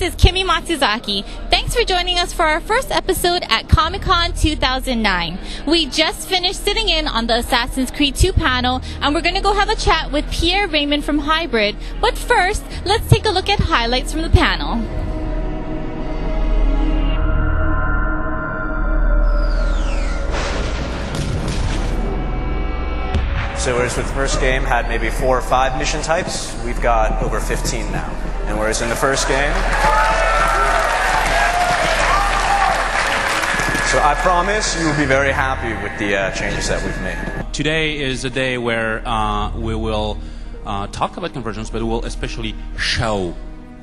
is Kimi Matsuzaki. Thanks for joining us for our first episode at Comic-Con 2009. We just finished sitting in on the Assassin's Creed 2 panel, and we're going to go have a chat with Pierre Raymond from Hybrid. But first, let's take a look at highlights from the panel. So whereas with the first game had maybe 4 or 5 mission types, we've got over 15 now. And whereas in the first game, so I promise you will be very happy with the changes that we've made. Today is a day where we will talk about convergence, but we will especially show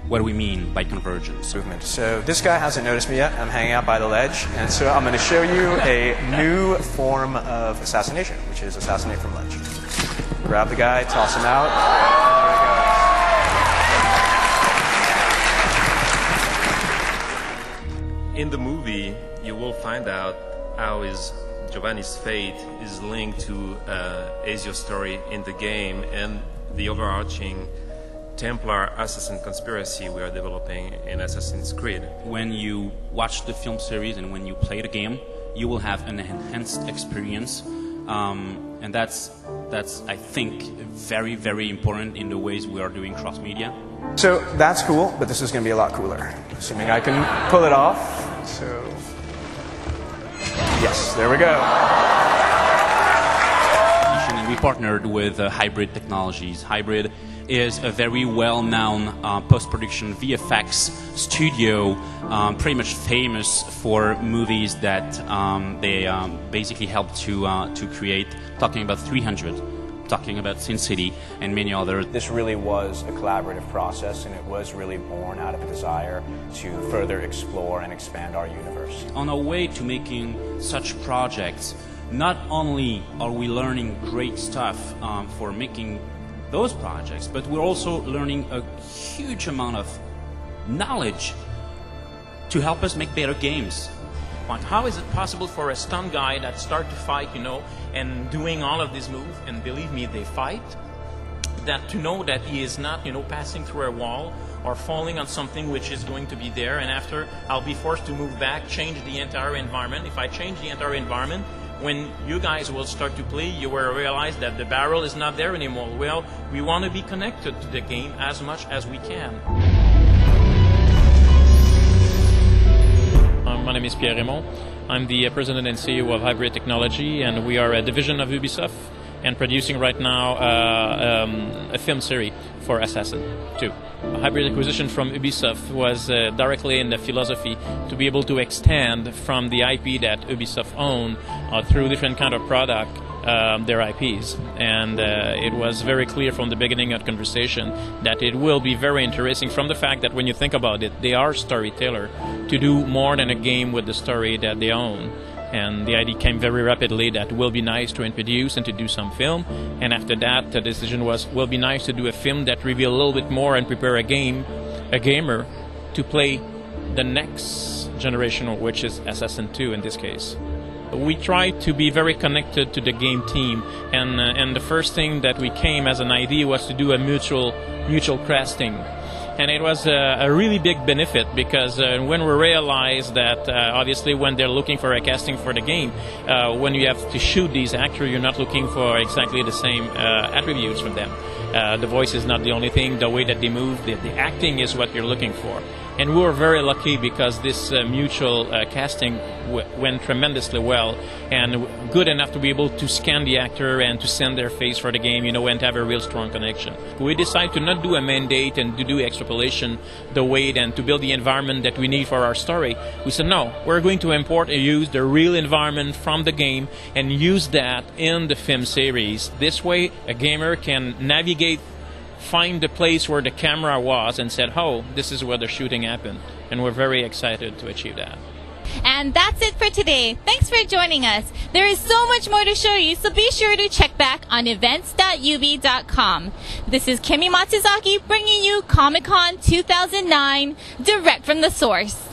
what we mean by convergence. So this guy hasn't noticed me yet. I'm hanging out by the ledge, and so I'm going to show you a new form of assassination, which is assassinate from ledge. Grab the guy, toss him out. There we go. In the movie, you will find out how Giovanni's fate is linked to Ezio's story in the game and the overarching Templar assassin conspiracy we are developing in Assassin's Creed. When you watch the film series and when you play the game, you will have an enhanced experience, and that's I think very, very important in the ways we are doing cross-media. So that's cool, but this is going to be a lot cooler, assuming I can pull it off. So yes, there we go. We partnered with Hybrid Technologies. Hybrid is a very well-known post-production VFX studio, pretty much famous for movies that they basically helped to create, talking about 300, talking about Sin City, and many others. This really was a collaborative process, and it was really born out of a desire to further explore and expand our universe. On our way to making such projects, not only are we learning great stuff for making those projects, but we're also learning a huge amount of knowledge to help us make better games. But how is it possible for a stunt guy that start to fight, and doing all of these moves, and believe me, they fight, that to know that he is not, passing through a wall or falling on something which is going to be there, and after I'll be forced to move back, change the entire environment. If I change the entire environment, when you guys will start to play, you will realize that the barrel is not there anymore. Well, we want to be connected to the game as much as we can. My name is Pierre Raymond. I'm the president and CEO of Hybrid Technology, and we are a division of Ubisoft and producing right now a film series for Assassin 2. Hybrid acquisition from Ubisoft was directly in the philosophy to be able to extend from the IP that Ubisoft owned through different kind of product their IPs, and it was very clear from the beginning of the conversation that it will be very interesting from the fact that when you think about it, they are storyteller to do more than a game with the story that they own. And the idea came very rapidly that it will be nice to introduce and to do some film. And after that, the decision was, will be nice to do a film that reveal a little bit more and prepare a gamer to play the next generation, which is Assassin 2 in this case. We tried to be very connected to the game team, and the first thing that we came as an idea was to do a mutual casting. And it was a really big benefit because when we realized that obviously when they're looking for a casting for the game, when you have to shoot these actors, you're not looking for exactly the same attributes from them. The voice is not the only thing, the way that they move, the acting is what you're looking for. And we were very lucky because this mutual casting went tremendously well and good enough to be able to scan the actor and to send their face for the game, and to have a real strong connection. We decided to not do a mandate and to do extrapolation the way and to build the environment that we need for our story. We said, no, we're going to import and use the real environment from the game and use that in the film series. This way, a gamer can navigate, find the place where the camera was and said, oh, this is where the shooting happened. And we're very excited to achieve that. And that's it for today. Thanks for joining us. There is so much more to show you, so be sure to check back on events.ubi.com. This is Kimi Matsuzaki bringing you Comic-Con 2009 direct from the source.